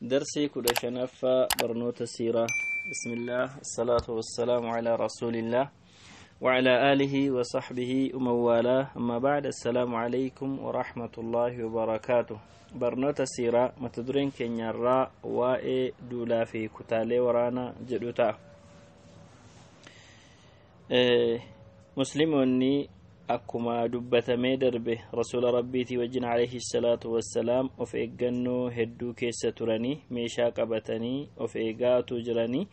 درسي كل شنفة برنوت السيرة. بسم الله، الصلاة والسلام على رسول الله وعلى آله وصحبه وموالاه. أما بعد، السلام عليكم ورحمة الله وبركاته. برنوت السيرة متدرين كن يرى وائي دولا في كتالي ورانا جدوتا مسلموني akkuma dubbatamee darbe rasuula rabbiitii wajjin alayhi salaatu wassalaam of eeggannoo hedduu keessa turanii meeshaa qabatanii of eegaatu jiranii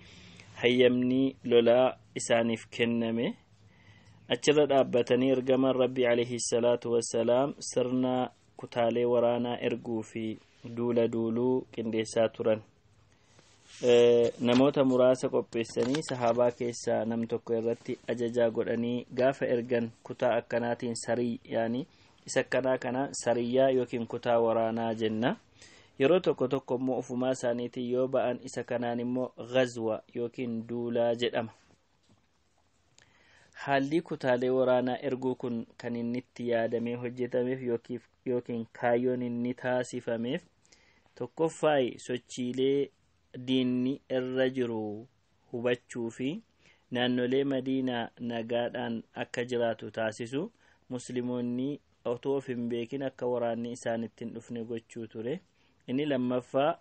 hayyamni lolaa isaaniif kenname achirra dhaabbatanii ergaman rabbii alayhi salaatu wassalaam sirna kutaalee waraanaa erguu fi duula duuluu qindeessaa turan. namoota muraasa qopheessanii sahaabaa keessaa nam tokko irratti ajajaa godhanii gaafa ergan kutaa akkanaatiin sarii yaani isa akkanaa kana sariyyaa yookiin kutaa waraanaa jenna. yeroo tokko tokko immoo ufumaa isaaniitiin yoo ba'an isa kanaan immoo ghazwa yookiin duulaa jedhama. haalli kutaalee waraanaa erguu kun kan inni itti yaadamee hojjetameef yookiin kaayyoon inni taasifameef tokkoffaayi sochiilee diinni irra jiru hubachuu fi naannolee madiinaa nagaadhaan akka jiraatu taasisu musliimoonni otoo of hin beekin akka waraanni isaanitti hin dhufne gochuu ture. inni lammaffaa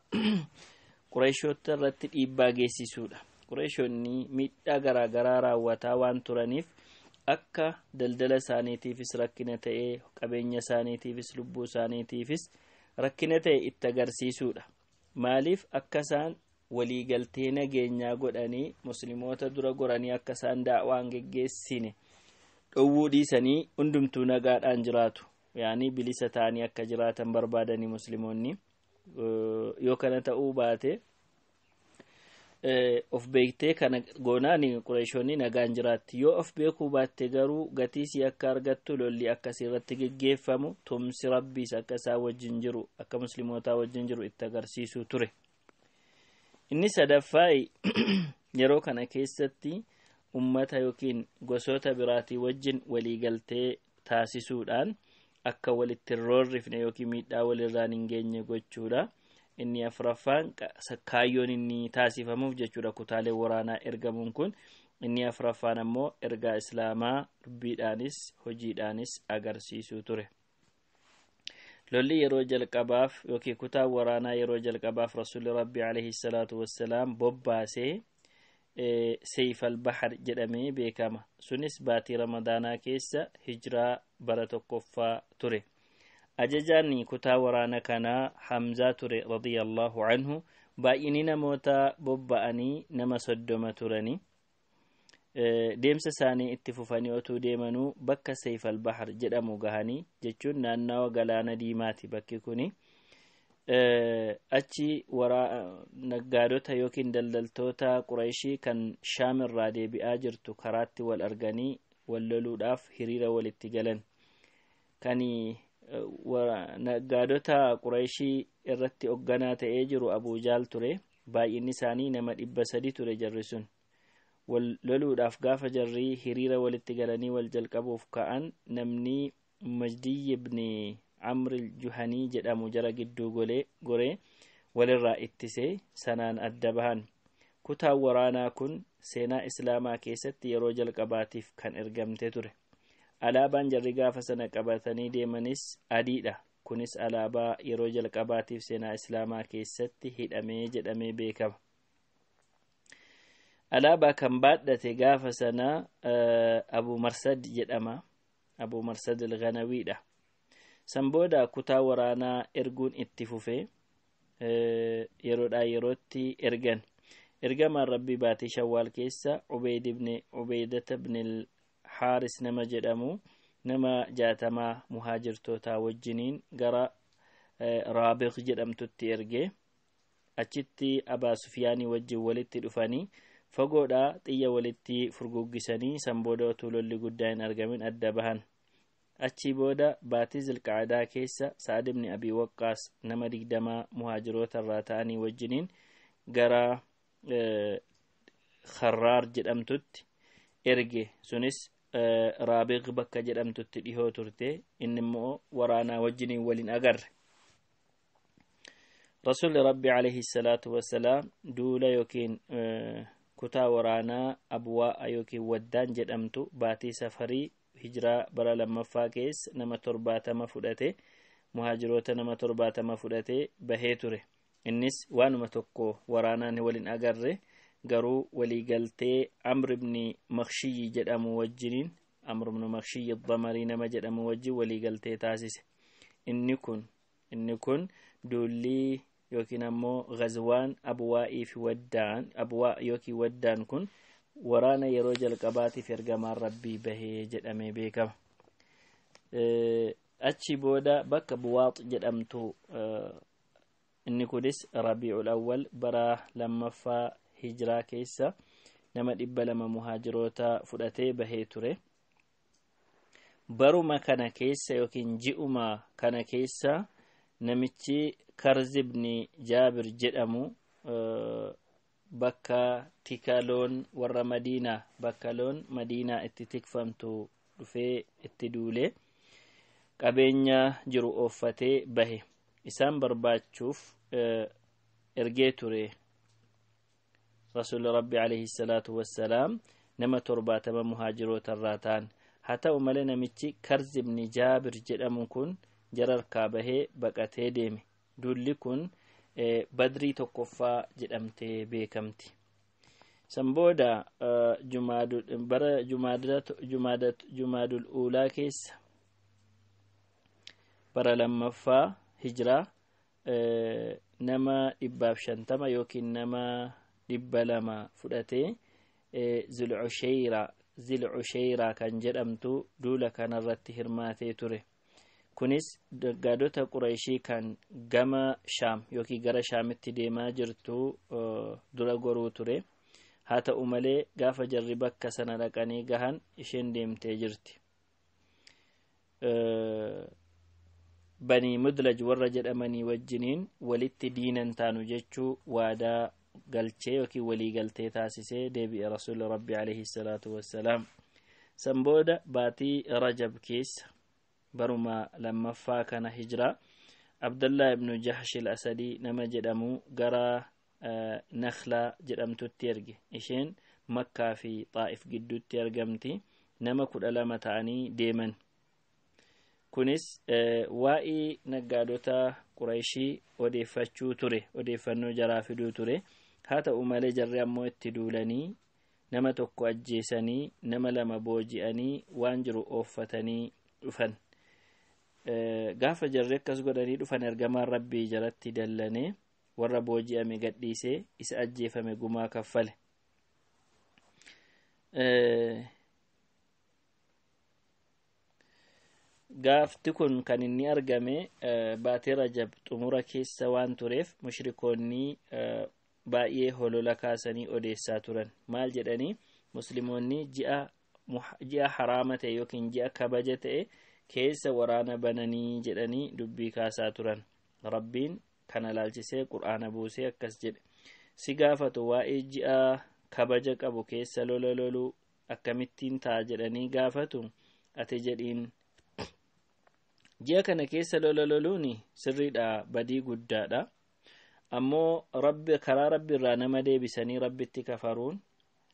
qureeshota irratti dhiibbaa geessisuudha. qureeshonni miidhaa garaagaraa raawwataa waan turaniif akka daldala isaaniitiifis rakkina ta'ee qabeenya isaaniitiifis lubbuu isaaniitiifis rakkina ta'e itti agarsiisuudha. maaliif akka isaan waliigaltee nageenyaa godhanii muslimoota dura goranii akka isaan daawaan geggeessine dhowwuu dhiisanii hundumtuu nagaadhaan jiraatu yaani bilisa ta'anii akka jiraatan barbaadanii muslimoonni. yoo kana ta'uu baate of beektee kana goonaani qureeshonni nagaan jiraatti. yoo of beekuu baatte garuu gatiisii akka argattu lolli akkasii irratti geggeeffamu tumsi rabbiis akka isaa wajjin jiru akka muslimootaa wajjin jiru itti agarsiisuu ture. inni sadaffaa yeroo kana keessatti ummata yookiin gosoota biraatii wajjin waliigaltee taasisuudhaan akka walitti roorrifne yookiin miidhaa walirraan hin geenye gochuudha. inni afraffaan kaayyoon inni taasifamuuf jechuudha kutaalee waraanaa ergamuun kun. inni afraffaan ammoo ergaa islaamaa dubbiidhaanis hojiidhaanis agarsiisuu ture. lolli yeroo jalqabaaf yookiin kutaa waraanaa yeroo jalqabaaf rasuulli rabbii alayhi salaatu wassalaam bobbaasee sayf al-bahr jedhamee beekama. sunis baatii ramadaanaa keessa hijiraa bara tokkoffaa ture. ajajaan kutaa waraana kanaa Hamzaa ture radiyallahu anhu. baay'inni namoota bobba'anii nama 30 turanii. deemsa isaanii itti fufanii otuu deemanuu bakka sayf al-bahr jedhamu gahanii jechuun naannawa galaana diimaati bakki kuni. achi naggaadota yookiin daldaltoota qureeshii kan shaam irraa deebi'aa jirtu karaatti wal arganii wal loluudhaaf hiriira walitti galan. kani naggaadota qureeshii irratti hoogganaa ta'ee jiru Abuu Jahl ture. baay'inni isaanii nama 300 ture jarri sun. wal loluudhaaf gaafa jarri hiriira walitti galanii wal jalqabuuf ka'an namni Majdi ibn Amr al-Juhani jedhamu jara gidduu goree walirraa ittise sanaan adda bahan. kutaa waraanaa kun seenaa islaamaa keessatti yeroo jalqabaatiif kan ergamte ture. alaabaan jarri gaafa sana qabatanii deemanis adiidha. kunis alaabaa yeroo jalqabaatiif seenaa islaamaa keessatti hidhamee jedhamee beekama. alaabaa kan baadhate gaafa sana Abu Marsad jedhama. Abu Marsad al-Ghanawiidha. san booda kutaa waraanaa erguun itti fufe yeroodhaa yerootti ergan. ergamaan rabbii baatii shawwaal keessa Ubeydata ibn al-Haaris nama jedhamu nama 60 muhaajirtootaa wajjiniin gara Raabiq jedhamtutti erge. achitti Abaa Sufyaanii wajjin walitti dhufanii fagoodhaa xiyya walitti furguggisanii san booda otuu lolli guddaa hin argamin adda bahan. achi booda baatii zilqaadaa keessa Sa'ad ibn Abi Waqqaas nama 20 muhaajiroota irraa ta'anii wajjiniin gara Kharraar jedhamtutti erge. sunis Raabiq bakka jedhamtutti dhihoo turte. inni immoo waraanaa wajjiniin waliin agarre. رسول ربي عليه الصلاة والسلام دولا يوكين كتا ورانا أبواء يوكي ودان جدمتو باتي سفري هجرة برا لما فاكيس نما تربات مفودته مهاجروتا نما تربات مفودته بهيتره النس وانما تكو ورانا نولين أقره قرو ولي قلتي عمرو بن مخشي جدام وجنين عمرو بن مخشي الضمري نما جدام وجي ولي قلتي تاسس إن كن دولي يوكين أمو غزوان أبوائي في ودان أبواء يوكي ودان كن ورانا يروج القباتي في ارقام ربي به جدامي بيكم أتشي بودا بك بواط جدامتو إني كودس ربيع الأول برا لما فا هجرة كيسا نما دبا لما مهاجروتا فدتي به توري برو ما كان كيسا يوكين جئما كان كيسا نمتشي كرز بن جابر جدامو bakka tikaloon warra madiinaa bakka loon madiinaa itti tikfamtu dhufee itti duule qabeenya jiru offatee bahe isaan barbaachuuf ergee ture rasuul rabbi alayhi salaatu wassalaam nama 70 muhaajiroota irraa ta'an haa ta'u malee namichi karz ibn jaabir jedhamu kun jararkaa bahee baqatee deeme duulli kun badrii tokkoffaa jedhamtee beekamti sanbooda jumaadul uulaa keessa bara lammaffaa hijraa nama 150 yookiin nama 200 fudhatee zil'ushayraa kan jedhamtu duula kanarratti hirmaatee ture kunis gaadota qurayshii kan gama shaam yookiin gara shaamitti deemaa jirtu dura goruu ture haa ta'u malee gaafa jarri bakka sana dhaqanii gahan isheen deemtee jirti banii mudlaj warra jedhamanii wajjiniin walitti diinan taanu jechuu waadaa galchee yookiin walii galtee taasisee deebi'e rasuul rabbi alayhi salaatu wassalaam sanbooda baatii rajab keessa baruma lammaffaa kana hijraa abdullah ibn jahsh al-asadi nama jedhamu gara nakhla jedhamtutti erge isheen makkaa fi xaa'if gidduutti argamti nama 12 ta'anii deeman kunis waa'ee naggaadota qurayshii odeeffachuu ture odeeffannoo jaraa fiduu ture haa ta'u malee jarri ammoo itti duulanii nama tokko ajjeesanii nama lama booji'anii waan jiru ooffatanii dhufan gaafa jarri akkas godhanii dhufan ergamaan rabbii jaratti dallane warra booji'ame gadhiisee isa ajjeefame gumaa kaffale gaafti kun kan inni argame baatii rajab xumura keessa waan tureef mushrikoonni baay'ee holola kaasanii odeessaa turan maal jedhanii muslimoonni ji'a haraama ta'e yookiin ji'a kabaja ta'e keessa waraana bananii jedhanii dubbii kaasaa turan rabbiin kana laalchisee qur'aana buusee akkas jedhe si gaafatu waa'ee ji'a kabaja qabu keessa lola loluu akkamittiin ta'a jedhanii gaafatu ati jedhiin ji'a kana keessa lola loluun sirriidha badii guddaadha ammoo karaa rabbi irraa nama deebisanii rabbitti kafaruun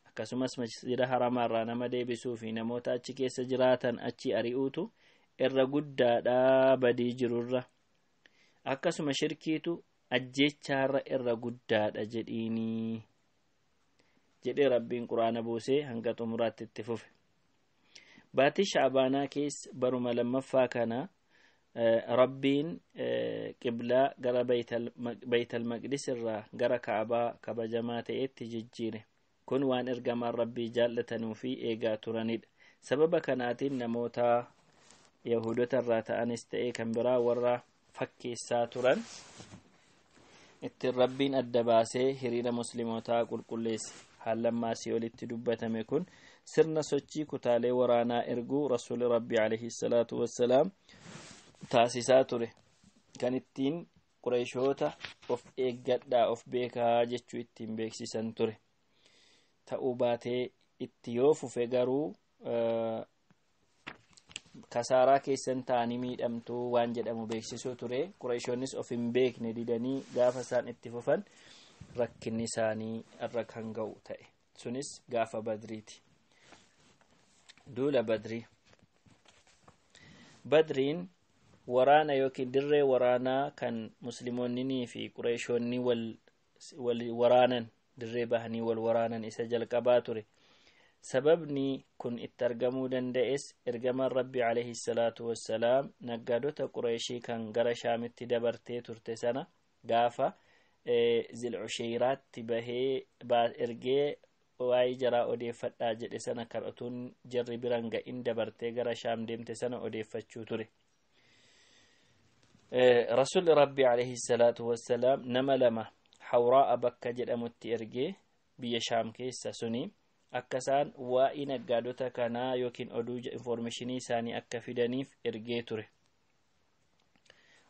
akkasumas masjida haramaa irraa nama deebisuu fi namoota achi keessa jiraatan achi ari'uutu irra guddaadha badii jirurra akkasuma shirkiitu ajjeechaarra irra guddaadha jedhiini jedhee rabbiin qur'aana buusee hanga xumuraatti itti fufe baatii sha'baanaa keessa baruma lammaffaa kana rabbiin qiblaa gara baytal maqdis irraa gara kaabaa kabajamaa ta'etti jijjiire kun waan ergamaan rabbii jaallatanuu fi eegaa turanidha sababa kanaatiin namoota yahudota irraa ta'anis ta'ee kan biraa warra fakkeessaa turan ittiin rabbiin adda baasee hiriira muslimootaa qulqulleesse haallammaasii olitti dubbatame kun sirna sochii kutaalee waraanaa erguu rasuuli rabbii alayhi salaatu wassalaam taasisaa ture kan ittiin qureyshoota of eeggadhaa of beekaa jechuu ittiin beeksisan ture ta'uu baatee itti yoo fufe garuu kasaaraa keessan ta'anii miidhamtuu waan jedhamu beeksisuu ture. Qurayshoonnis of hin beekne didanii gaafa isaan itti fufan rakkinni isaanii irra kan ga'u ta'e. Sunis gaafa Badriiti. Duula Badrii. Badriin waraana yookiin dirree waraanaa kan musliimoonnii fi Qurayshoonni wal waraanan, dirree bahanii wal waraanan isa jalqabaa ture. Sababni kun itti argamuu danda'es ergamaan Rabbi alayhi salaatu wassalaam naggaadota Qurayshii kan gara Shaamitti dabartee turte sana gaafa Zil'ushayraatti bahee ergee waa'ee jaraa odeeffadhaa jedhe sana kan utuun jarri biran ga'in dabartee gara Shaam deemte sana odeeffachuu ture. Rasuulli Rabbi alayhi salaatu wassalaam nama lama Hawraa'a bakka jedhamutti ergee biyya Shaam keessa suni akka isaan waa'ee naggaadota kanaa yookiin oduu informationii isaanii akka fidaniif ergee ture.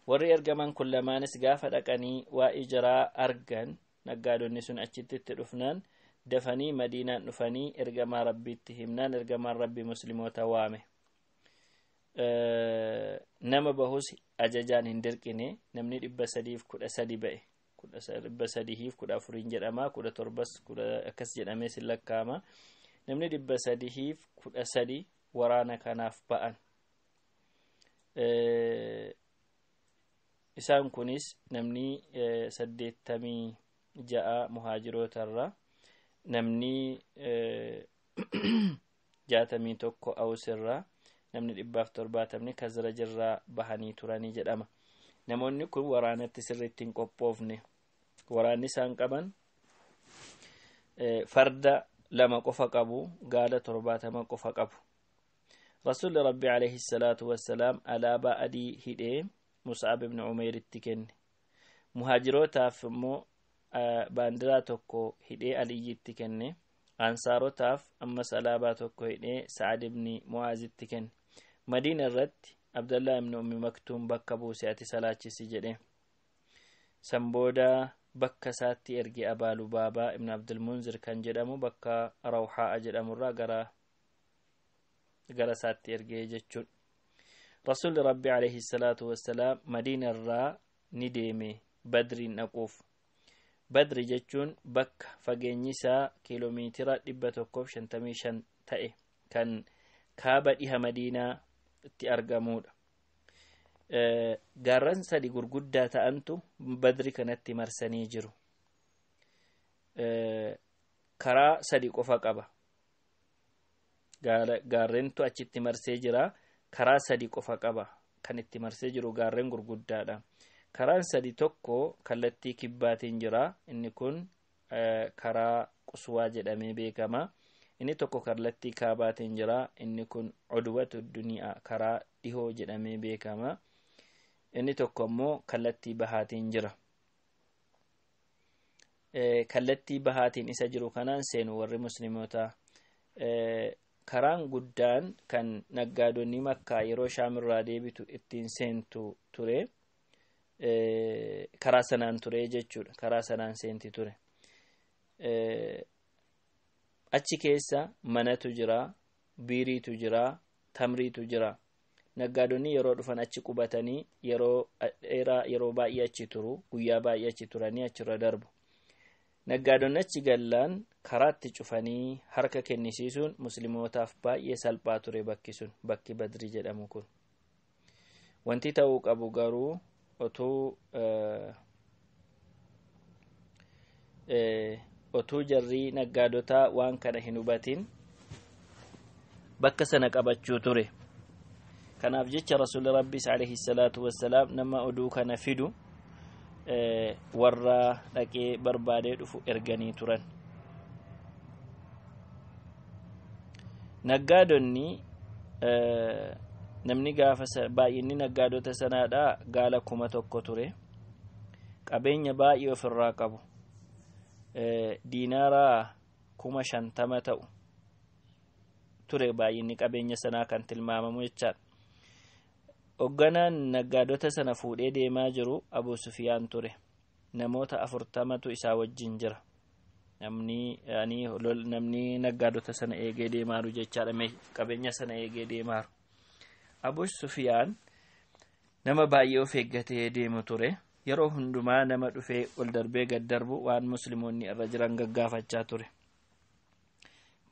Warri ergaman kun lamaanis gaafa dhaqanii waa'ee jaraa argan naggaadonni sun achitti itti dhufnaan dafanii Madiinaan dhufanii ergamaa Rabbiitti himnaan ergamaan Rabbi musliimoota waame. Nama bahus ajajaan hin dirqine. Namni 313 ba'e. 314 jedhama. 17 akkas jedhamee sin lakkaama. Namni 313 waraana kanaaf ba'an. Isaan kunis namni 86 muhaajirootarra, namni 61 Awsirraa, namni 170 Khazrajirraa bahanii turanii jedhama. Namoonni kun waraanatti sirriitti hin qophoofne. Waraanni isaan qaban farda 2 qofa qabu, gaala 70 qofa qabu. Rasuulli Rabbi alayhi salaatu wassalaam alaabaa adii hidhee Mus'ab ibn Umayritti kenne. Muhaajirootaaf immoo baandiraa tokko hidhee Aliyyitti kenne. Ansaarotaaf ammas alaabaa tokko hidhee Sa'ad ibn Mu'aazitti kenne. Madiina irratti Abdullah ibn Ummi Maktuum bakka buuse ati salaachisi jedhe. Sambooda bakka isaatti erge Abaa Lubaabaa ibn Abdul Munzir kan jedhamu bakka Rawhaa jedhamurraa gara isaatti ergee jechuudha. Rasuulli Rabbi alayhi salaatu wassalaam Madiina irraa ni deeme Badriin dhaquuf. Badri jechuun bakka fageenyi isaa kiiloomeetira 155 ta'e kan kaaba dhiha Madiinaa itti argamudha. Gaarran 3 gurguddaa ta'antu Badri kanatti marsanii jiru. Karaa 3 qofa qaba. Gaarrentu achitti marsee jira. Karaa 3 qofa qaba. Kan itti marsee jiru gaarren gurguddaadha. Karaan 3 tokko kallattii kibbaatiin jira. Inni kun karaa Quswaa jedhamee beekama. Inni tokko kallattii kaabaatiin jira. Inni kun Udwatu Duniyaa karaa dhihoo jedhamee beekama. Inni tokko immoo kallattii bahaatiin jira. Kallattii bahaatiin isa jiru kanaan seenu warri musliimotaa. Karaan guddaan kan naggaadonni Makkaa yeroo Shaamirraa deebitu ittiin seentu ture. Karaa sanaan ture jechuudha. Karaa sanaan seenti ture. Achi keessa manatu jira, biiriitu jira, tamriitu jira. Naggaadonni yeroo dhufan achi qubatanii yeroo dheeraa yeroo baay'ee achi turu, guyyaa baay'ee achi turanii achirra darbu. Naggaadonni achi gallaan karaatti cufanii harka kennisiisuun muslimootaaf baay'ee salphaa ture bakki sun, bakki Badri jedhamu kun. Wanti ta'uu qabu garuu otuu jarrii naggaadotaa waan kana hin hubatin bakka sana qabachuu ture. Kanaaf jecha Rasuulli Rabbiis alayhi salaatu wassalaam nama oduu kana fidu warra dhaqee barbaadee dhufu erganii turan. Naggaadonni namni gaafa baay'inni naggaadota sanaadhaa gaala 1,000 ture. Qabeenya baay'ee ofirraa qabu. Diinaaraa 50,000 ta'u ture baay'inni qabeenya sanaa kan tilmaamamu jechaadha. Hoogganaan naggaadota sana fuudhee deemaa jiru Abu Sufiyaan ture. Namoota 40tu isaa wajjin jira. Namni naggaadota sana eegee deemaaru jechaadha. Qabeenya sana eegee deemaaru Abu Sufyaan nama baay'ee of eeggatee deemu ture. Yeroo hundumaa nama dhufee ol darbee gad darbu waan musliimoonni irra jiran gaggaafachaa ture.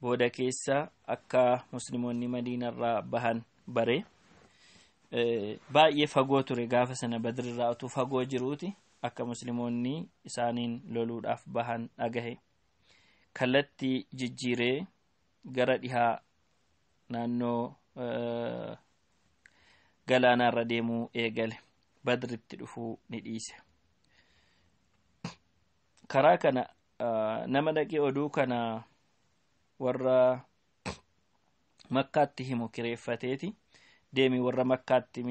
Booda keessa akka musliimoonni Madiinarraa bahan bare baay'ee fagoo ture. Gaafa sana Badrirraa utuu fagoo jiruuti akka musliimoonni isaaniin loluudhaaf bahan dhagahe. Kallattii jijjiiree gara dhihaa naannoo galaanaarra deemuu eegale. Badritti dhufuu ni dhiise. Karaa kana nama dhaqee oduu kana warra Makkaatti himu kireeffateeti. Deemi warra Makkaatti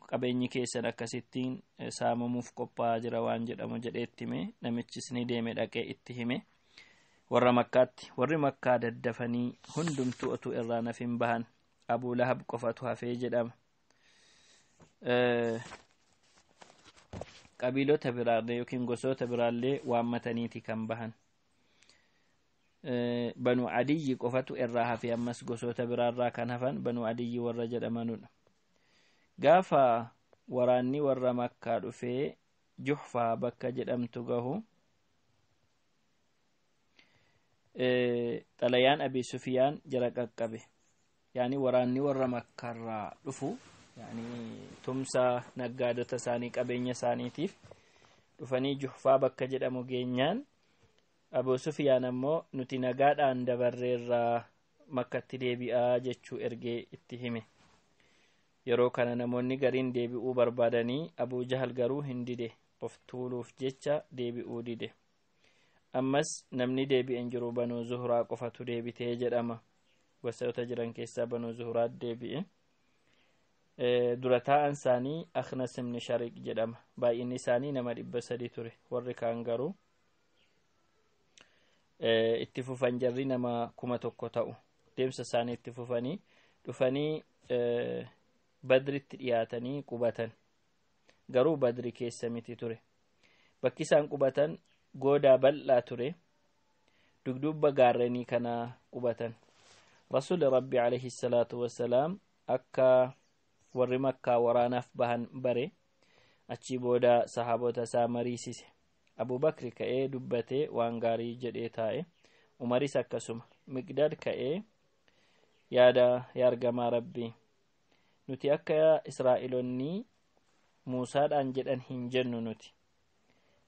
qabeenyi keessan akkasittiin saamamuuf qophaa'aa jira waan jedhamu jedheetti hime. Namichis ni deeme dhaqee itti hime. Warra Makkaatti warri Makkaa daddafanii hundumtuu otuu irraa nafin bahan. Abuu Lahab qofatu hafee jedhama. Qabiilota biraallee yookiin gosoota biraallee waammataniiti kan bahan. Banu Adiyyi qofatu irraa hafee ammas gosoota biraarraa kan hafan Banu Adiyyi warra jedhamanudha. Gaafa waraanni warra Makkaa dhufee Juhfaa bakka jedhamtu gahu xalayaan Abi Sufyaan jara qaqqabe. Yaani waraanni warra Makkaarraa dhufu tumsa naggaadota isaanii qabeenya isaaniitiif dhufanii Juhfaa bakka jedhamu geenyaan Abu Sufyaan ammoo nuti nagaadhaan dabarreerraa Makkatti deebi'aa jechuu ergee itti hime. Yeroo kana namoonni gariin deebi'uu barbaadanii Abu Jahal garuu hin dide. Of tuuluuf jecha deebi'uu dide. Ammas namni deebi'een jiru Banuu Zuhraa qofatu deebitee jedhama. Gosoota jiran keessaa Banuu Zuhraa deebi'e. Dura taa'an isaanii Akhnas ibn Shariq jedhama. Baay'inni isaanii nama 300 ture. Warri kaan garuu itti fufan jarri nama 1000 ta'u. Deemsa isaanii itti fufanii dhufanii Badritti dhiyaatanii qubatan. Garuu Badri keessa miti ture. Bakki isaan qubatan goodaa bal'aa ture. Dugdubba gaarreenii kana qubatan. Rasuulli Rabbi alayhi salaatu wassalaam akka warri Makkaa waraanaaf bahan bare achi booda sahaabota isaa mariisise. Abu Bakri ka'ee dubbatee waan gaarii jedhee taa'e. Umaris akkasuma. Miqdaad ka'ee yaada yaargamaa Rabbii nuti akka Israa'eloonni Muusaadhaan jedhan hin jennu nuti.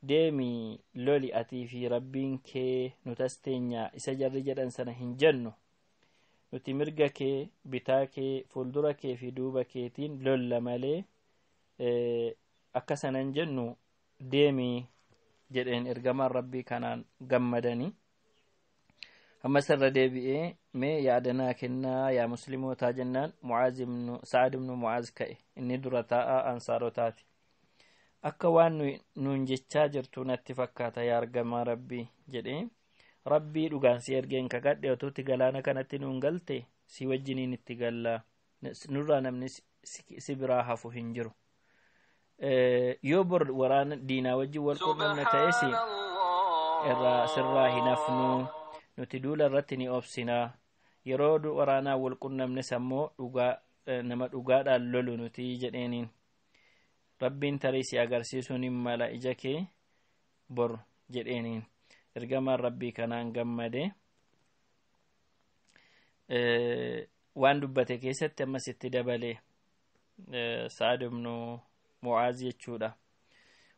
Deemi loli atii fi Rabbiin kee nutas teenyaa isa jarri jedhan sana hin jennu. Nuti mirga kee, bitaa kee, fuuldura kee fi duuba keetiin lolla malee akka sanan jennu deemi jedheen ergamaan Rabbii kanaan gammadanii. Amma sarra deebi'ee mee yaadanaa kennaa yaa muslimootaa jennaan Sa'ad ibn Mu'aaz ka'e. Inni dura taa'aa ansaarotaati. Akka waan nuun jechaa jirtu natti fakkaata yaa ergamaa Rabbii jedhee. Rabbii dhugaan si ergeen kakadhe otuutti galaana kanatti nuun galte si wajjiniin itti gallaa. Nurraa namni si biraa hafu hin jiru. Yoo bor waraana diinaa wajjin wal qunnamne ta'es irraa sirraa hin hafnu. Nuti duula irratti ni obsinaa. Yeroo waraanaa wal qunnamnes ammoo nama dhugaadhaan lolu nuti jedheeniin. Rabbiin tarii si agarsiisuun hin mala ija kee bor jedheeniin. Ergamaan Rabbii kanaan gammade. Waan dubbate keessatti ammas itti dabalee Sa'ad ibn Mu'aaz jechuudha.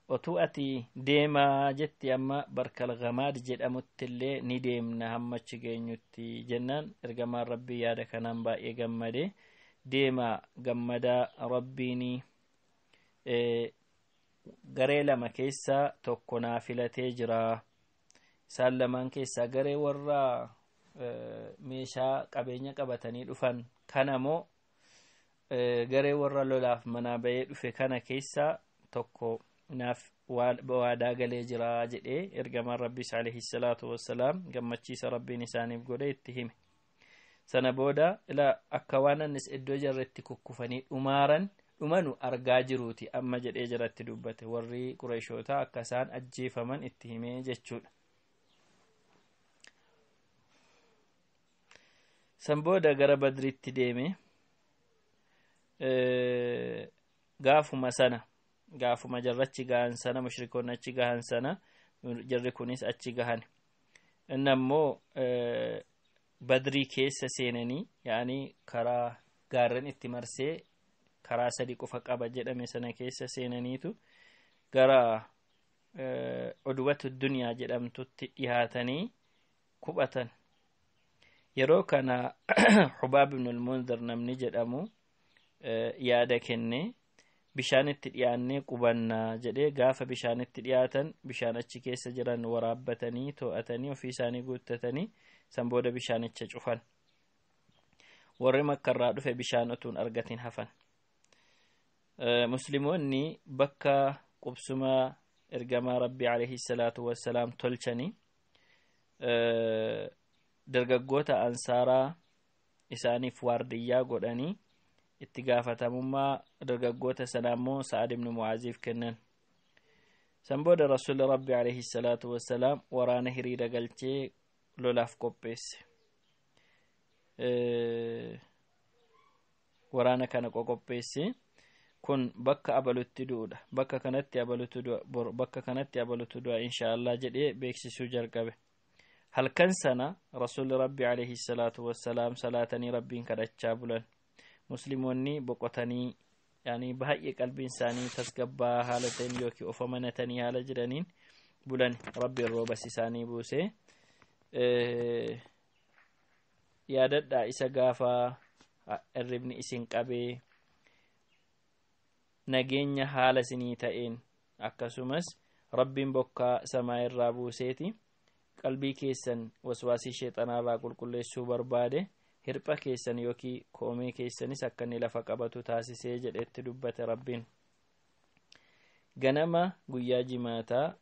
Otuu ati deemaa jetti amma Barkal Gamaad jedhamutti illee ni deemna hamma achi geenyutti jennaan ergamaan Rabbii yaada kanaan baay'ee gammade. Deema gammadaa Rabbiin garee lama keessaa tokko naa filatee jira. Isaan lamaan keessaa garee warra meeshaa qabeenya qabatanii dhufan kanamoo garee warra lolaaf manaa bahee dhufe kana keessaa tokko naaf waadaa galee jira jedhee ergamaan Rabbiis alayhi salaatu wassalaam gammachiisa Rabbiin isaaniif godhe itti hime. Sana booda akka waan annis iddoo jarretti kukkufanii dhumanu argaa jiruuti amma jedhee jiratti dubbate. Warri Qureeshootaa akka isaan ajjeefaman itti himee jechuudha. San booda gara Badritti deeme. gaafuma sana gaafuma jarrachi gahan sana mushrikoonni achi gahan sana jarri kunis achi gahan innammoo badrii keessa seenanii yaani karaa gaarren itti marsee karaa sadi qofa qaba jedhame sana keessa seenaniitu gara udwatu dunyaa jedhamtutti dhihaatanii kubatan yeroo kana Hubaab ibn al-Mundhir namni jedhamu yaada kenne bishaanitti dhiyaannee qubannaa jedhee gaafa bishaanitti dhiyaatan bishaan achi keessa jiran waraabbatanii to'atanii ofii isaanii guuttatanii san booda bishaanicha cufan warri makkarraa dhufe bishaan utuun argatin hafan muslimoonni bakka qubsuma ergamaa rabbii alayhi salaatu wassalaam tolchanii dargaggoota ansaaraa isaaniif waardiyyaa godhanii itti gaafatamummaa dargaggoota sanammoo Sa'ad ibn Mu'aaziif kennan san booda rasuulli rabbii alayhi salaatu wassalaam waraana hiriira galchee lolaaf qopheesse waraana kana qopheesse kun bakka abalutti duudha bakka kanatti abalutti du'a bakka kanatti abalutti du'a inshallah jedhee beeksisuu jalqabe halkan sana rasuulli rabbii alayhi salaatu wassalaam salaatanii rabbiin kadhachaa bulan muslimoonni boqotanii yaani baay'ee qalbiin isaanii tasgabbaa haala ta'een yookiin of amanatanii haala jiraniin bulan rabbiin roobas isaanii buuse yaadadhaa isa gaafa irribni isin qabee nageenya haala isinii ta'een akkasumas rabbiin bokkaa samaa irraa buuseeti qalbii keessan waswaasii sheexanaarraa qulqulleessuu barbaade hirpha keessan yookiin koomee keessanis akka inni lafa qabatu taasisee jedhetti dubbate rabbiin ganama guyyaa jimaataa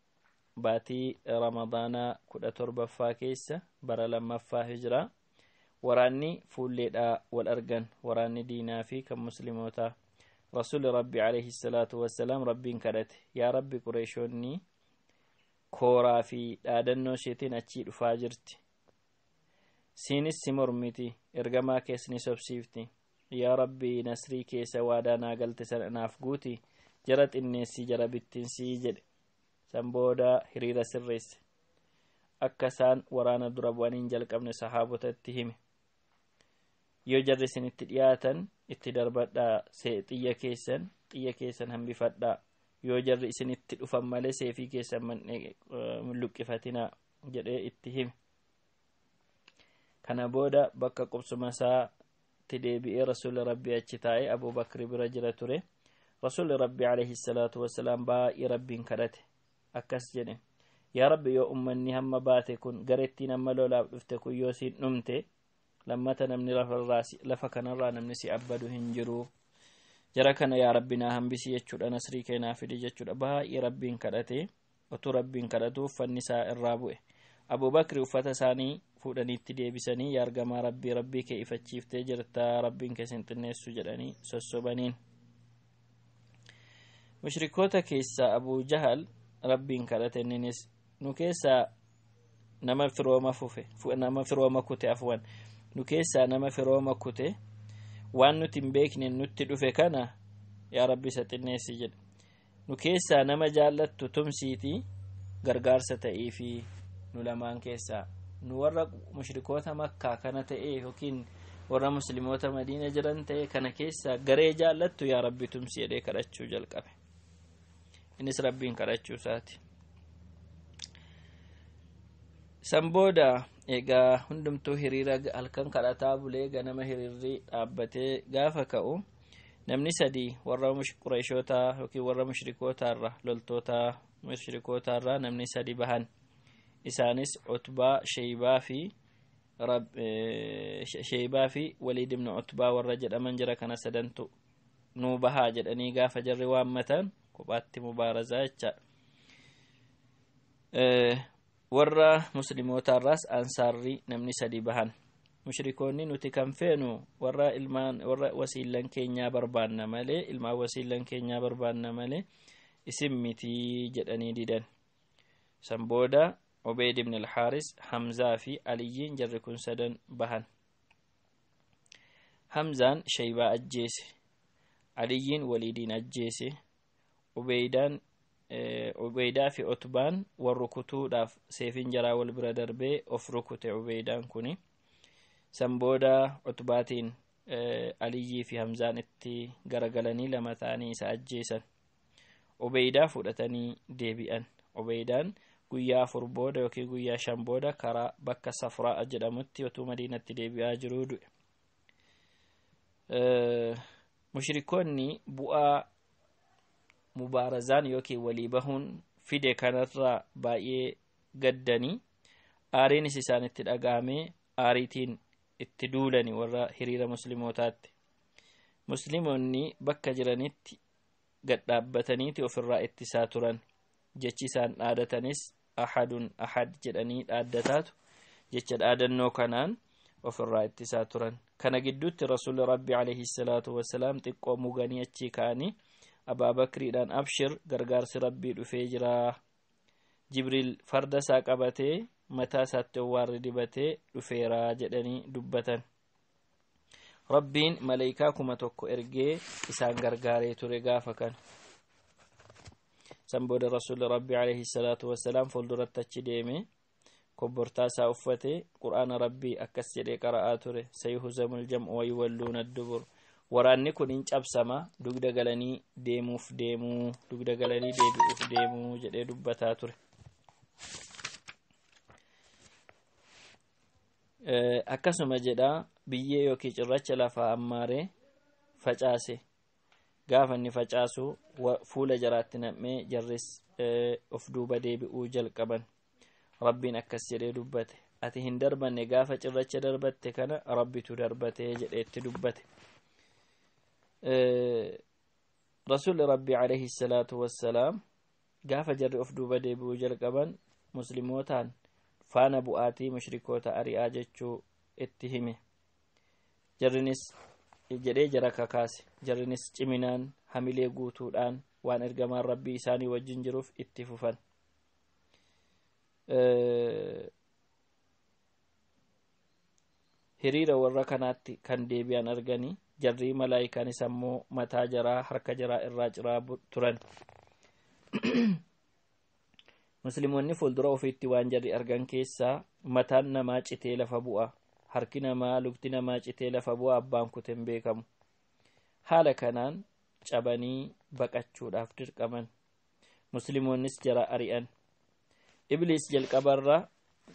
baatii ramadaanaa 17ffaa keessa bara lammaffaa hijiraa waraanni fuulleedhaa wal argan waraanni diinaa fi kan muslimootaa rasuulli rabbii alayhi salaatu wassalaam rabbiin kadhate yaa rabbi qureeshoonni kooraa fi dhaadannoo isheetiin achii dhufaa jirti siinis si mormiti ergamaa keessni sobsiifti yaa rabbi nasrii keessa waadaa naa galte sana naaf guuti jara xinneessii jara bittinsii jedhe san booda hiriira sirreesse akka isaan waraana dura bu'aniin jalqabne sahaabotatti hime yoo jarri isinitti dhiyaatan itti darbadhaa xiyya keessan hambifadhaa yoo jarri isinitti dhufan malee seefii keessan luqqifatinaa jedhee itti hime kana booda bakka qubsuma isaatti deebi'ee rasuulli rabbii achi taa'ee Abuu Bakri bira jira ture rasuulli rabbii alayhi salaatu wassalaam baay'ee rabbiin kadhate akkas jedhe yaa rabbi yoo ummanni hamma baate kun garettiin amma lolaaf dhufte kun yoo siin dhumte lammata namni lafa kanarraa namni si abbadu hin jiru jara kana yaa rabbi naa hambisi jechuudha nasrii keenaa fidi jechuudha baay'ee rabbiin kadhate otuu rabbiin kadhatu uffanni isaa irraa bu'e Abuu Bakri uffata isaanii fuudhaniitti deebisanii yaa ergamaa rabbii kee ifachiiftee jirta rabbiin kee sin xinneessu jedhanii sossobaniin mushrikoota keessaa Abuu Jahal rabbiin kadhate innis nu keessaa nama firooma kute afwan nu keessaa nama firooma kute waan nuti hin beekne nutti dhufe kana yaa rabbi isa xinneessi jedhe nu keessaa nama jaallattu tumsiitii gargaarsa ta'ee fi nu lamaan keessaa nu warra mushrikoota makkaa kana ta'e yookiin warra muslimoota madiina jiran ta'e kana keessaa garee jaallattu yaa rabbi tumsi jedhee kadhachuu jalqabe innis rabbiin kadhachuu isaati san booda egaa hundumtuu hiriira halkan kadhataa bulee ganama hiriirri dhaabbatee gaafa ka'u namni sadii warra Qurayshoota yookiin warra mushrikootaarra loltoota mushrikootaarra namni sadii bahan isaanis Utbaa Sheybaa fi Waliid ibn Utbaa warra jedhaman jira kana sadantu nuu bahaa jedhanii gaafa jarri waammatan kophaatti mubaarazaa jecha warra muslimootaarraas ansaarri namni sadii bahan mushrikoonni nuti kan feenu warra wasiillan keenyaa barbaanna malee ilmaan wasiillan keenyaa barbaanna malee isin mitii jedhanii didan san booda Ubayd ibn al-Haris Hamzaa fi Aliyyiin jarri kun sadan bahan Hamzaan Sheybaa ajjeese علي وليدين أجيسي عبيدة في عتبان والركوتو داف سيفين جرا والبردر بي أفركوت عبيدان كوني سنبودا عتباتين علي في همزان اتي غرغلني لما ثاني سأجيسا عبيدة فودتني ديبئا عبيدان guyyaa afur booda yookiin guyyaa shan booda karaa bakka safraa jedhamutti otuu madiinatti deebi'aa jiruu du'e. Mushrikoonni bu'aa mubaarazaan yookiin walii bahuun fide kanarraa baay'ee gaddanii aariinis isaanitti dhaga'amee aariitiin itti duulani warra hiriira muslimootaatti. Musliimoonni bakka jiranitti gadhaabbataniiti ofirraa ittisaa turan. Jechi isaan dhaadatanis ahadun ahad jedhanii dhaaddataatu jecha dhaadannoo kanaan ofirraa ittisaa turan. Kana gidduutti rasuulli rabbi alayhi salaatu wassalaam xiqqoo muganii achii ka'anii Abaabakriidhaan abshir gargaarsi rabbii dhufee jira. Jibriil farda isaa qabatee mataa isaatti owwaarri dibatee dhufeera jedhanii dubbatan. Rabbiin malaayikaa 1,000 ergee isaan gargaaree ture gaafa kana. Sanbooda rasuulli rabbi alayhi salaatu wassalaam fuulduratti achi deeme kobbortaa isaa uffatee qur'aana rabbii akkas jedhee qara'aa ture. Sayuhzamul jam'u wa yuwalluuna ad-dubur. Waraanni kun hin cabsama dugda galanii deemuuf deemuu dugda galanii deebi'uuf deemuu jedhee dubbataa ture. Akkasuma jedha biyyee yookiin cirracha lafaa ammaaree facaase. Gaafa inni facaasu fuula jaraatti nam'ee jarris of duuba deebi'uu jalqaban. Rabbiin akkas jedhee dubbate. Ati hin darbanne gaafa cirracha darbatte kana rabbitu darbatee jedheetti dubbate. Rasuulli rabbii alayhi salaatu wassalaam gaafa jarri of duuba deebi'uu jalqaban muslimootaan faana bu'aatii mushrikoota ari'aa jechuu itti hime. Jarrinis jedhee jara kakaase. Jarrinis ciminaan hamilee guutuudhaan waan ergamaan rabbii isaanii wajjin jiruuf itti fufan. Hiriira warra kanaatti kan deebi'an arganii jarrii malaayikaanis ammoo mataa jaraa harka jaraa irraa ciraa turan. Musliimoonni fuuldura ofiitti waan jarri argan keessaa mataan namaa citee lafa bu'a. Harki namaa lukti namaa citee lafa bu'a abbaan kuteen beekamu. Haala kanaan cabanii baqachuudhaaf dirqaman. Musliimoonnis jara ari'an. Ibliis jalqabarra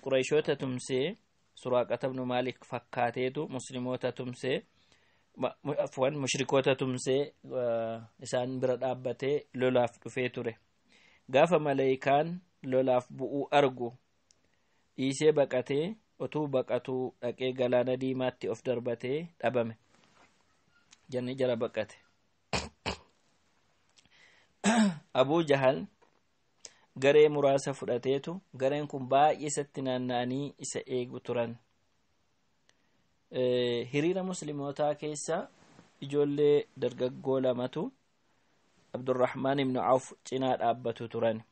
Qurayshoota tumsee Suraaqata ibn Maalik fakkaateetu muslimoota tumsee mushrikoota tumsee isaan bira dhaabbatee lolaaf dhufee ture. Gaafa malaayikaan lolaaf bu'uu argu dhiisee baqatee otuu baqatuu dhaqee galaana diimaatti of darbatee dhabame. Janni jara baqate. Abuu Jahal garee muraasa fudhateetu gareen kun baay'ee isatti naanna'anii isa eegu turan. Hiriira muslimootaa keessa ijoollee dargaggoo lamatu Abdurrahmaan ibn Auf cinaa dhaabbatu turan.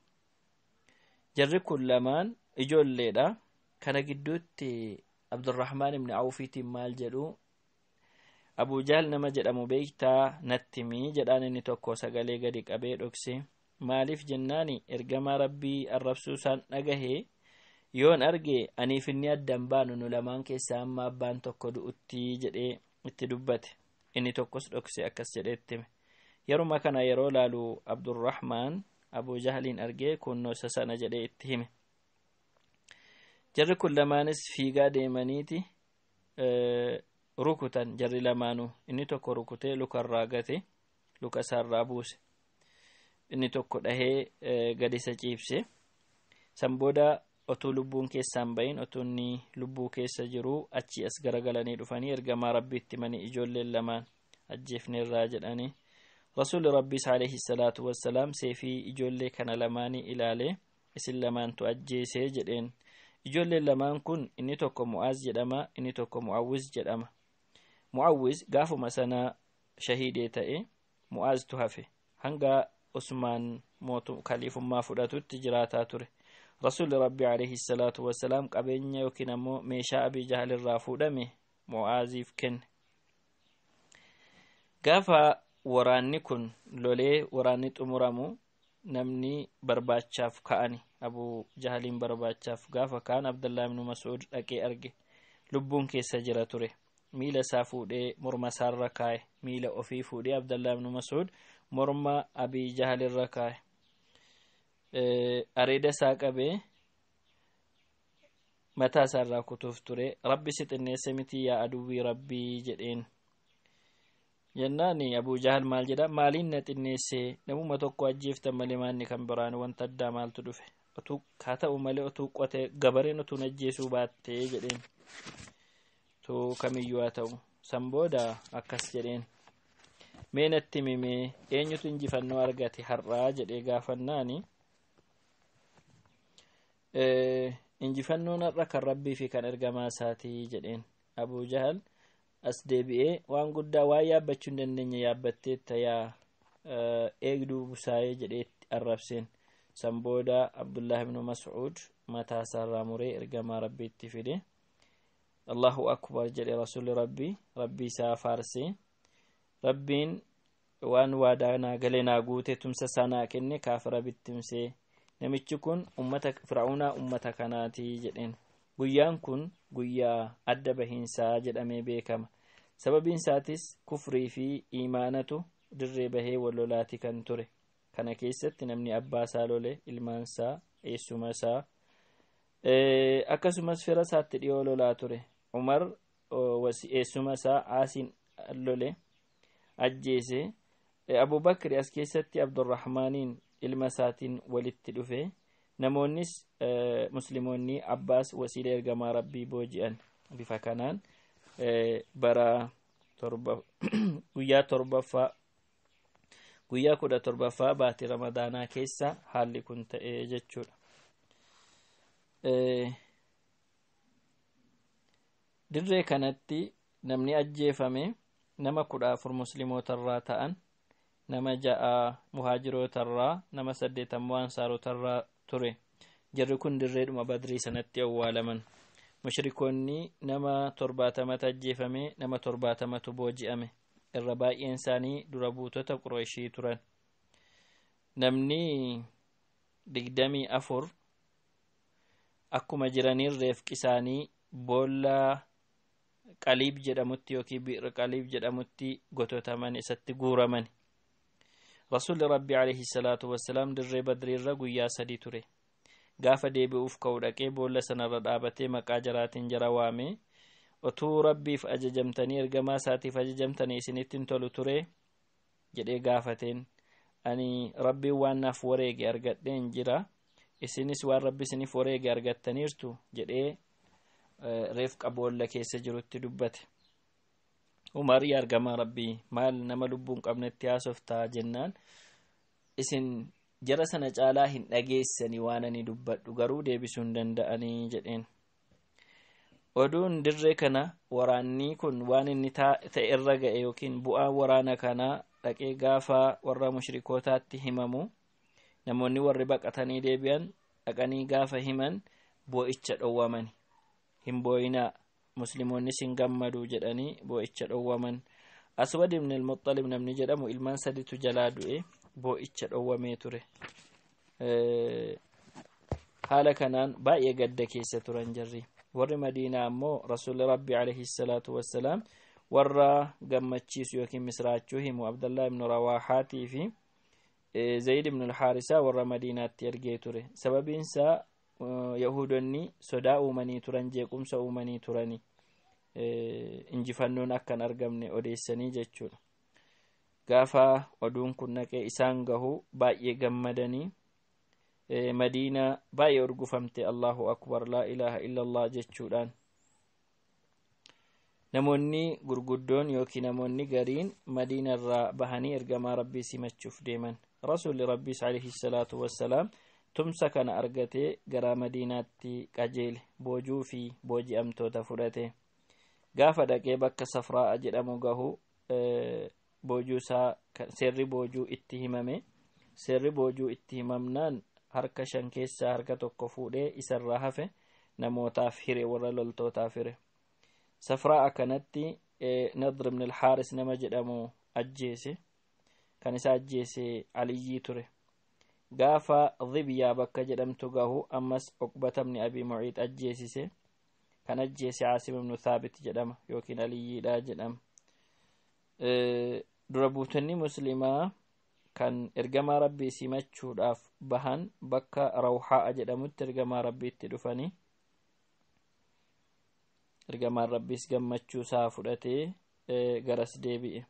Jarri kun lamaan ijoolleedha. Kana gidduutti Abdurrahmaan ibn Awfiitiin maal jedhu Abuu Jahal nama jedhamu beektaa natti himi jedhaan inni tokko sagalee gadi qabee dhokse. Maaliif jennaani ergamaa rabbii arrabsuu isaan dhagahee yoon arge aniif inni addan baanu nu lamaan keessaa amma abbaan tokko du'utti jedhee itti dubbate. Inni tokkos dhokse akkas jedheetti hime. Yeruma kana yeroo laalu Abdurrahmaan Abuu Jahaliin argee kunnoo isa sana jedhee itti hime. Jarri kun lamaanis fiigaa deemaniiti rukutan jarri lamaanuu. Inni tokko rukutee lukarraa gate luka isaarraa buuse. Inni tokko dhahee gadi isa ciibse. San booda otuu lubbuun keessaan bahin otuu inni lubbuu keessa jiru achi as garagalanii dhufanii ergamaa rabbiitti himanii ijoolleen lamaan ajjeefneerraa jedhanii. Rasuulli rabbiis alayhi salaatu wassalaam seefii ijoollee kana lamaanii ilaalee isin lamaantu ajjeesee jedheen. Ijoolleen lamaan kun inni tokko Mu'aaz jedhama, inni tokko Mu'awwiz jedhama. Mu'awwiz gaafuma sana shahiidee ta'e Mu'aaztu hafe hanga Usmaan khaliifummaa fudhatutti jiraataa ture. Rasuulli rabbii alayhi salaatu wassalaam qabeenya yookiin ammoo meeshaa Abii Jahal irraa fuudhame Mu'aaziif kenne. Gaafa waraanni kun lolee waraanni xumuramu namni barbaachaaf ka'ani Abu Jahaliin barbaachaaf gaafa kaan Abdullah ibn Mas'ud dhaqee arge lubbuun keessa jira ture miila isaa fuudhee morma isaarra kaa'e miila ofii fuudhee Abdullah ibn Mas'ud morma Abi Jahal irra kaa'e areeda isaa qabee mataa isaarraa kutuuf ture rabbi si xinneesse miti yaa aduwwii rabbii jedheen jennaani Abu Jahal maal jedha maaliin na xinneesse namuma tokko ajjeeftan malee maanni kan biraan wanta addaa maaltu dhufe otuu kaa ta'u malee otuu qote gabareen otuu ajjeesuu baattee jedheen tu kamiyyuu haa ta'u san booda akkas jedheen mee natti mimee eenyutu injifannoo argate har'aa jedhee gaafannaani injifannoon har'a kan rabbii fi kan ergamaa isaatii jedheen Abu Jahal as deebi'ee waan guddaa waa yaabbachuu hin dandeenye yaabbatteetta yaa eegduu busaayee jedhee arrabseen san booda Abdullah ibn Mas'ud mataa isaarraa muree ergamaa rabbiitti fide Allahu akbar jedhe rasuulli rabbii isaa faarsee rabbiin waan waadaa naa galee naa guute tumsa sanaa kenne kaafira bittimsee namichi kun ummata fir'aunaa ummata kanaati jedheen guyyaan kun guyyaa adda bahiinsaa jedhamee beekama sababiin isaatis kufrii fi iimaanatu dirree bahee wallolaati kan ture kana keessatti namni abbaa isaa lole ilmaan isaa eessuma isaa akkasumas fira isaatti dhiyoo lolaa ture Umar eessuma isaa Aasiin lole ajjeese Abu Bakr as keessatti Abdurrahmaaniin ilma isaatiin walitti dhufe namoonnis muslimoonni Abbaas wasiila ergamaa rabbii booji'an bifa kanaan bara guyyaa 17ffaa baatii ramadaanaa keessa haalli kun ta'e jechuudha dirree kanatti namni ajjeefame nama 14 muslimootarraa ta'an nama 6 muhaajirootarraa nama 8 ammoo ansaarotarraa ture jarri kun dirreedhuma badrii sanatti awwaalaman mushrikoonni nama 70 ajjeefame nama 70tu booji'ame irra baay'een isaanii dura buutota Qurayshii turan namni 24 akkuma jiraniin reefqi isaanii boolla qaliib jedhamutti yookiin bi'r qaliib jedhamutti gototaman isatti guuraman rasuulli rabbi alayhi salaatu wassalaam dirree badrii irra guyyaa 3 ture gaafa deebi'uuf ka'u dhaqee boolla sanarra dhaabatee maqaa jaraatiin jara waame otuu rabbiif ajajamtanii ergamaa isaatiif ajajamtanii isinittiin tolu ture jedhee gaafateen ani rabbiin waan naaf wareege argadheen jira isinis waan rabbi isiniif wareege argattaniirtu jedhee reefqa boolla keessa jirutti dubbate Umar yaa ergamaa rabbii maal nama lubbuun qabnetti haasoftaa jennaan isin jara sana caalaa hin dhageessanii waan ani dubbadhu garuu deebisuu hin danda'anii jedheen oduun dirree kana waraanni kun waan inni ta'e irra ga'e yookiin bu'aan waraana kanaa dhaqee gaafa warra mushrikootaatti himamu namoonni warri baqatanii deebi'an dhaqanii gaafa himan boo'icha dhowwaman hin boo'inaa musliimoonni sin gammadu jedhanii boo'icha dhowwaman Aswad ibn al-Muttalib namni jedhamu ilmaan 3tu jalaa du'e boo'icha dhowwamee ture haala kanaan baay'ee gadda keessa turan jarri warri Madiinaa ammoo rasuulli rabbi alayhi salaatu wassalaam warra gammachiisu yookiin misraachuu himu Abdullah ibn Rawaahatii fi Zayd ibn al-Haarisaa warra Madiinaatti ergee ture sababiin isaa Yahudonni sodaa uumanii turan jeequmsa uumanii turani injifannoon akkan argamne odeessanii jechuudha gaafa oduun kun naqee isaan gahu baay'ee gammadanii Madiina baay'ee urgufamte Allahu akbar la ilaha illa Allah jechuudhaan namoonni gurguddoon yookiin namoonni gariin Madiina irraa bahanii ergamaa rabbii simachuuf deeman rasuulli rabbii alayhi salaatu wassalaam tumsa kana argatee gara Madiinaatti qajeele boojuu fi booji'amtoota fudhate gaafa dhaqee bakka Safraa jedhamu gahu boojuu isaa seerri boojuu itti himame seerri boojuu itti himamnaan harka 5 keessaa harka tokko fuudhee isarraa hafe namootaaf hire warra loltootaaf hire Safraa kanatti Nadr ibn al-Haaris nama jedhamu ajjeese kan isa ajjeese Aliyyii ture. Gaafa Dhibyaa bakka jedhamtu gahu ammas Uqbata ibn Abi Mu'ayt ajjeesise. Kan ajjeese Aasim ibn Thaabit jedhama yookiin Aliyyiidha jedhama. Dura buutonni muslimaa kan ergamaa rabbii simachuudhaaf bahan bakka Rawhaa jedhamutti ergamaa rabbiitti dhufanii ergamaan rabbiis gammachuu isaa fudhatee garas deebi'e.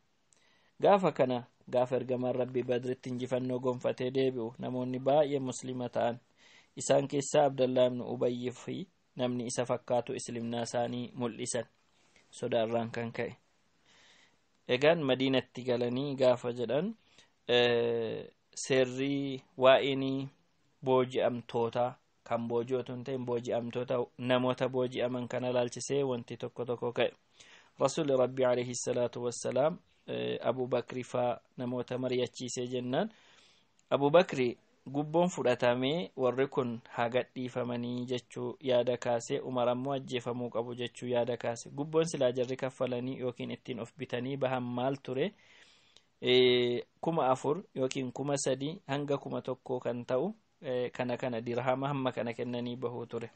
Gaafa kana gaafa ergamaan rabbii Badritti injifannoo gonfatee deebi'u namoonni baay'ee muslima ta'an isaan keessaa Abdallah ibn Ubayy fi namni isa fakkaatu islimnaa isaanii mul'isan sodaarraan kan ka'e. Egaan Madiinatti galanii gaafa jedhan seerri waa'inii booji'amtoota kan booji'otu hin ta'in booji'amtoota namoota booji'aman kana laalchisee wanti tokko ka'e. Rasuulli Rabbii alayhi salaatu wassalaam Abu Bakri faa namoota mari'achiisee jennaan Abu Bakri gubboon fudhatamee warri kun haa gadhiifamanii jechuu yaada kaase. Umar ammoo ajjeefamuu qabu jechuu yaada kaase. Gubboon silaa jarri kaffalanii yookiin ittiin of bitanii bahan maal ture? 4,000 yookiin 3,000 hanga 1,000 kan ta'u kana dirhama hamma kana kennanii bahuu ture.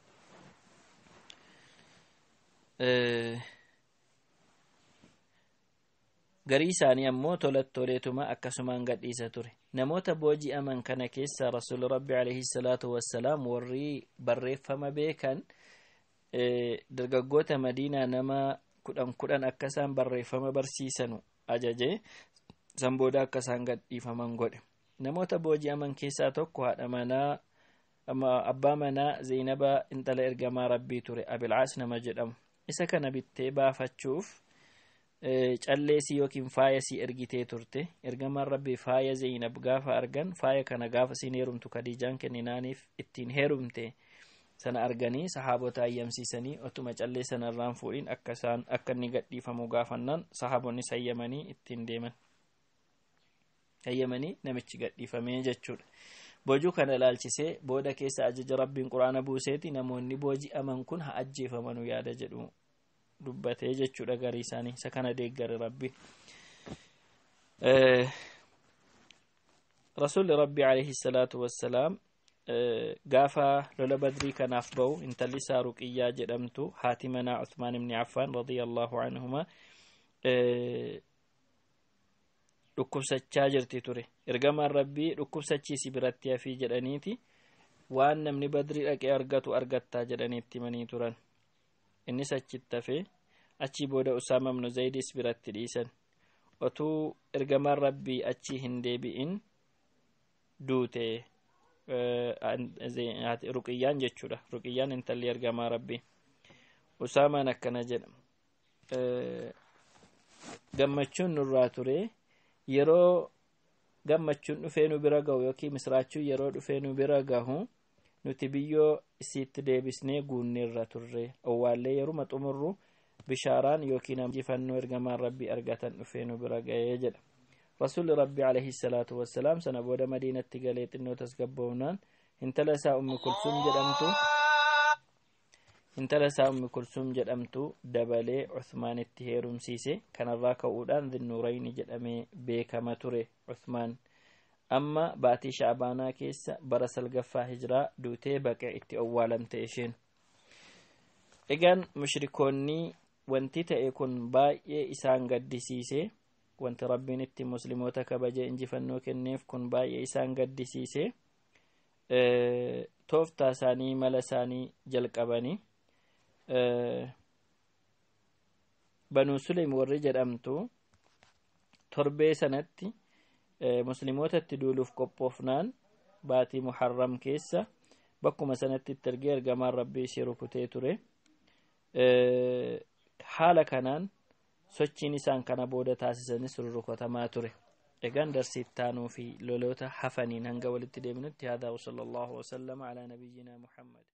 Garii isaanii ammoo tolettoleetuma akkasumaan gadhiisa ture. Namoota booji'aman kana keessa Rasuul Rabbi alayhi salaatu wassalaam warri barreeffama beekan dargaggoota Madiinaa nama 10 akka isaan barreeffama barsiisanu ajaje. San booda akka isaan gadhiifaman godhe. Namoota booji'aman keessaa tokko haadha manaa abbaa manaa Zaynaba intala ergamaa rabbii ture Abil Aas nama jedhamu. Isa kana bittee baafachuuf calleesii yookiin faayasii ergitee turte. Ergamaan rabbii faaya Zaynab gaafa argan faaya kana gaafa siin heerumtu Khadiijaan kenninaaniif ittiin heerumte sana arganii sahaabota ayyamsiisanii otuma callee sanarraan fuudhin akka inni gadhiifamu gaafannaan sahaabonni sayyamanii ittiin deeman. Hayyamanii namichi gadhiifamee jechuudha. Boojuu kana laalchisee booda keessa ajaja rabbiin quraana buuseeti namoonni booji'aman kun haa ajjeefamanu yaada jedhu dubbatee jechuudha garii isaanii. Isa kana deeggare rabbi. Rasuulli Rabbi alayhi salaatu wassalaam gaafa lola Badrii kanaaf bahu intalli isaa Ruqiyyaa jedhamtu haati manaa Uthmaan ibn Affaan radiyallahu anhuma dhukkubsachaa jirti ture. Ergamaan rabbii dhukkubsachiisi biratti hafii jedhaniiti waan namni Badrii dhaqee argatu argattaa jedhaniitti himanii turan. Innis achitti hafee achii booda Usaama ibn Zaydis biratti dhiisan. Otuu ergamaan rabbii achii hin deebi'in duute Ruqiyyaan jechuudha. Ruqiyyaan intalli ergamaa rabbii. Usaamaan akkana jedha. Gammachuun nurraa ture. Yeroo gammachuun dhufee nu bira gahu yookiin misraachuun yeroo dhufee nu bira gahu nuti biyyoo isiitti deebisnee guunneerra turre. Owwaallee yeruma xumurru bishaaraan yookiin injifannoo ergamaan rabbii argatan dhufee nu bira ga'ee jedha. Rasuulli Rabbii alayhi salaatu wassalaam sana booda Madiinatti galee xinnoo tasgabboonaan intala isaa Ummi Kulsum jedhamtu dabalee Uthmaanitti heerumsiise. Kanarraa ka'uudhaan Dhinnurayni jedhamee beekama ture Uthmaan. Amma baatii Shaabaanaa keessa bara 9ffaa hijiraa duutee baqee itti owwaalamte isheen. Egaan mushrikoonni wanti ta'e kun baay'ee isaan gaddisiise. Wanti rabbiin itti musliimoota kabajee injifannoo kenneef kun baay'ee isaan gaddisiise. Tooftaa isaanii mala isaanii jalqabanii Banuu Sulaym warri jedhamtu torbee sanatti musliimootatti duuluuf qophoofnaan baatii Muharram keessa bakkuma sanatti itti ergee ergamaan rabbii ishee rukutee ture. Haala kanaan sochiin isaan kana booda taasisanis rukutamaa ture. Egaan darsii taanuu fi loloota hafaniin hanga walitti deebinutti haadaa wa sallallahu wa sallama ala nabiyyina Muhammad.